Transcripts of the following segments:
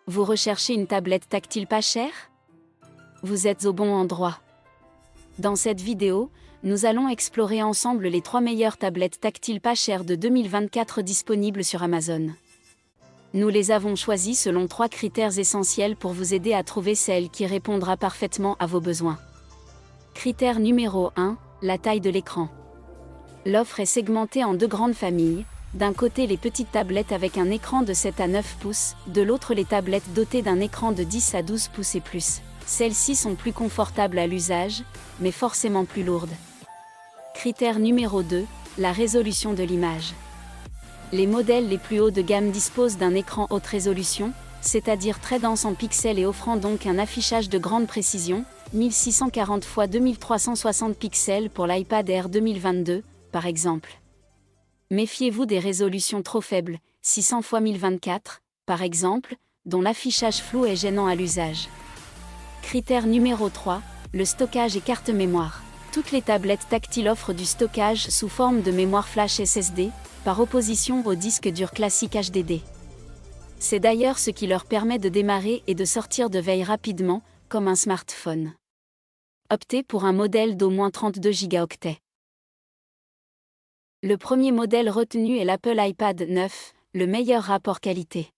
Vous recherchez une tablette tactile pas chère? Vous êtes au bon endroit. Dans cette vidéo, nous allons explorer ensemble les 3 meilleures tablettes tactiles pas chères de 2024 disponibles sur Amazon. Nous les avons choisies selon 3 critères essentiels pour vous aider à trouver celle qui répondra parfaitement à vos besoins. Critère numéro 1, la taille de l'écran. L'offre est segmentée en 2 grandes familles. D'un côté les petites tablettes avec un écran de 7 à 9 pouces, de l'autre les tablettes dotées d'un écran de 10 à 12 pouces et plus. Celles-ci sont plus confortables à l'usage, mais forcément plus lourdes. Critère numéro 2, la résolution de l'image. Les modèles les plus hauts de gamme disposent d'un écran haute résolution, c'est-à-dire très dense en pixels et offrant donc un affichage de grande précision, 1640 x 2360 pixels pour l'iPad Air 2022, par exemple. Méfiez-vous des résolutions trop faibles, 600 x 1024, par exemple, dont l'affichage flou est gênant à l'usage. Critère numéro 3, le stockage et carte mémoire. Toutes les tablettes tactiles offrent du stockage sous forme de mémoire flash SSD, par opposition au disque dur classique HDD. C'est d'ailleurs ce qui leur permet de démarrer et de sortir de veille rapidement, comme un smartphone. Optez pour un modèle d'au moins 32 Go. Le premier modèle retenu est l'Apple iPad 9, le meilleur rapport qualité.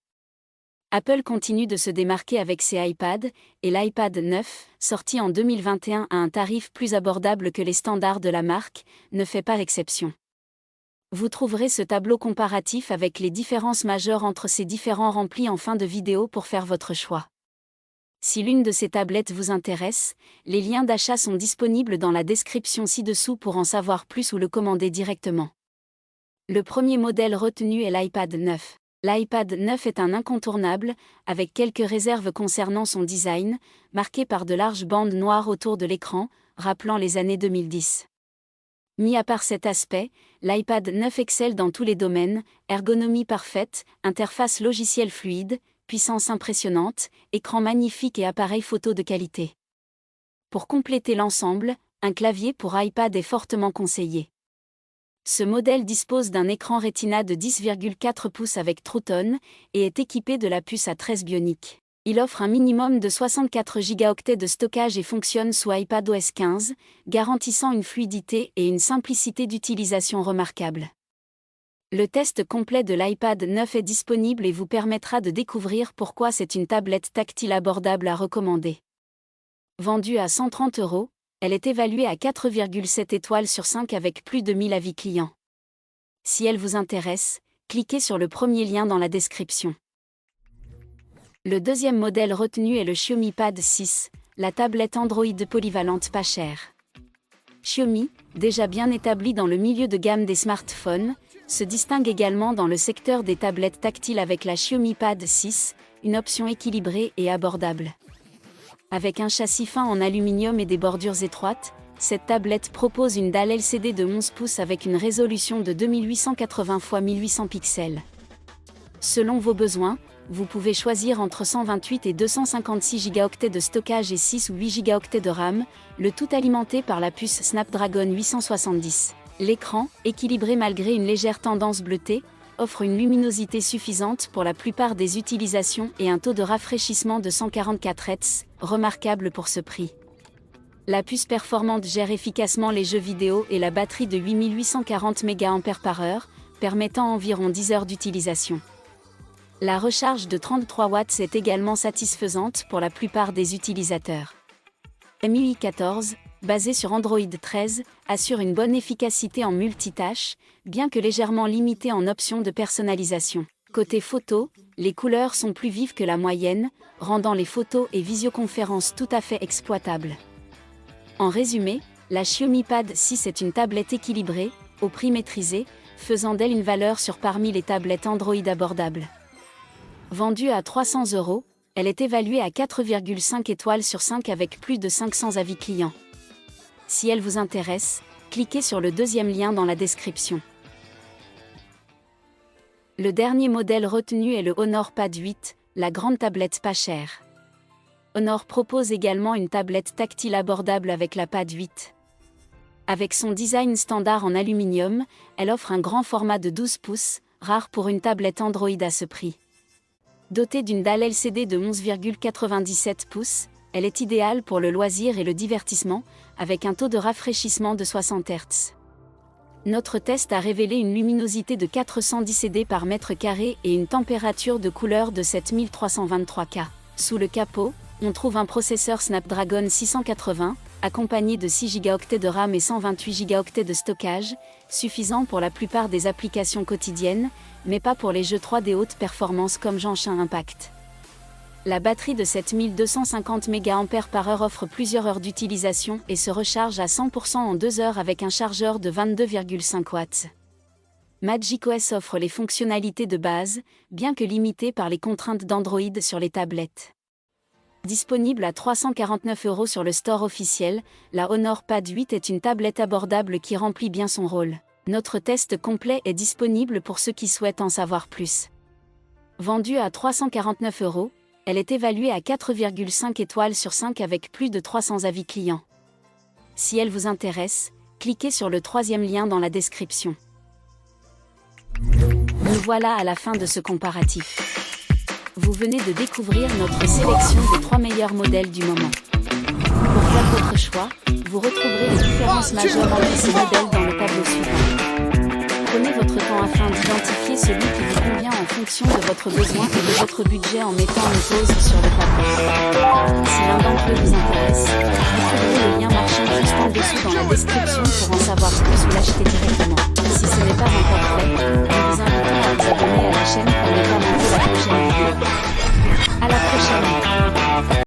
Apple continue de se démarquer avec ses iPads, et l'iPad 9, sorti en 2021 à un tarif plus abordable que les standards de la marque, ne fait pas l'exception. Vous trouverez ce tableau comparatif avec les différences majeures entre ces différents remplis en fin de vidéo pour faire votre choix. Si l'une de ces tablettes vous intéresse, les liens d'achat sont disponibles dans la description ci-dessous pour en savoir plus ou le commander directement. Le premier modèle retenu est l'iPad 9. L'iPad 9 est un incontournable, avec quelques réserves concernant son design, marqué par de larges bandes noires autour de l'écran, rappelant les années 2010. Mis à part cet aspect, l'iPad 9 excelle dans tous les domaines, ergonomie parfaite, interface logicielle fluide, puissance impressionnante, écran magnifique et appareil photo de qualité. Pour compléter l'ensemble, un clavier pour iPad est fortement conseillé. Ce modèle dispose d'un écran Retina de 10,4 pouces avec True Tone et est équipé de la puce A13 Bionic. Il offre un minimum de 64 Go de stockage et fonctionne sous iPadOS 15, garantissant une fluidité et une simplicité d'utilisation remarquables. Le test complet de l'iPad 9 est disponible et vous permettra de découvrir pourquoi c'est une tablette tactile abordable à recommander. Vendue à 130 €, elle est évaluée à 4,7 étoiles sur 5 avec plus de 1000 avis clients. Si elle vous intéresse, cliquez sur le premier lien dans la description. Le deuxième modèle retenu est le Xiaomi Pad 6, la tablette Android polyvalente pas chère. Xiaomi, déjà bien établi dans le milieu de gamme des smartphones, se distingue également dans le secteur des tablettes tactiles avec la Xiaomi Pad 6, une option équilibrée et abordable. Avec un châssis fin en aluminium et des bordures étroites, cette tablette propose une dalle LCD de 11 pouces avec une résolution de 2880 x 1800 pixels. Selon vos besoins, vous pouvez choisir entre 128 et 256 Go de stockage et 6 ou 8 Go de RAM, le tout alimenté par la puce Snapdragon 870. L'écran, équilibré malgré une légère tendance bleutée, offre une luminosité suffisante pour la plupart des utilisations et un taux de rafraîchissement de 144 Hz, remarquable pour ce prix. La puce performante gère efficacement les jeux vidéo et la batterie de 8840 mAh, permettant environ 10 heures d'utilisation. La recharge de 33 watts est également satisfaisante pour la plupart des utilisateurs. MUI 14, basé sur Android 13, assure une bonne efficacité en multitâche, bien que légèrement limité en options de personnalisation. Côté photo, les couleurs sont plus vives que la moyenne, rendant les photos et visioconférences tout à fait exploitables. En résumé, la Xiaomi Pad 6 est une tablette équilibrée, au prix maîtrisé, faisant d'elle une valeur sûre parmi les tablettes Android abordables. Vendue à 300 €, elle est évaluée à 4,5 étoiles sur 5 avec plus de 500 avis clients. Si elle vous intéresse, cliquez sur le deuxième lien dans la description. Le dernier modèle retenu est le Honor Pad 8, la grande tablette pas chère. Honor propose également une tablette tactile abordable avec la Pad 8. Avec son design standard en aluminium, elle offre un grand format de 12 pouces, rare pour une tablette Android à ce prix. Dotée d'une dalle LCD de 11,97 pouces, elle est idéale pour le loisir et le divertissement, avec un taux de rafraîchissement de 60 Hz. Notre test a révélé une luminosité de 410 CD par mètre carré et une température de couleur de 7323 K. Sous le capot, on trouve un processeur Snapdragon 680, accompagné de 6 Go de RAM et 128 Go de stockage, suffisant pour la plupart des applications quotidiennes, mais pas pour les jeux 3D haute performance comme Genshin Impact. La batterie de 7250 mAh offre plusieurs heures d'utilisation et se recharge à 100% en 2 heures avec un chargeur de 22,5 watts. magicOS offre les fonctionnalités de base, bien que limitées par les contraintes d'Android sur les tablettes. Disponible à 349 € sur le store officiel, la Honor Pad 8 est une tablette abordable qui remplit bien son rôle. Notre test complet est disponible pour ceux qui souhaitent en savoir plus. Vendue à 349 €, elle est évaluée à 4,5 étoiles sur 5 avec plus de 300 avis clients. Si elle vous intéresse, cliquez sur le 3e lien dans la description. Nous voilà à la fin de ce comparatif. Vous venez de découvrir notre sélection des 3 meilleurs modèles du moment. Pour faire votre choix, vous retrouverez les différences majeures entre ces modèles dans le tableau suivant. Prenez votre temps afin d'identifier celui qui vous convient en fonction de votre besoin et de votre budget en mettant une pause sur le tableau. Si l'un d'entre eux vous intéresse, vous trouverez le lien marchand juste en dessous dans la description pour en savoir plus ou l'acheter directement. Si ce n'est pas encore fait, nous vous invitons à vous abonner à la chaîne pour ne pas manquer la prochaine vidéo. À la prochaine!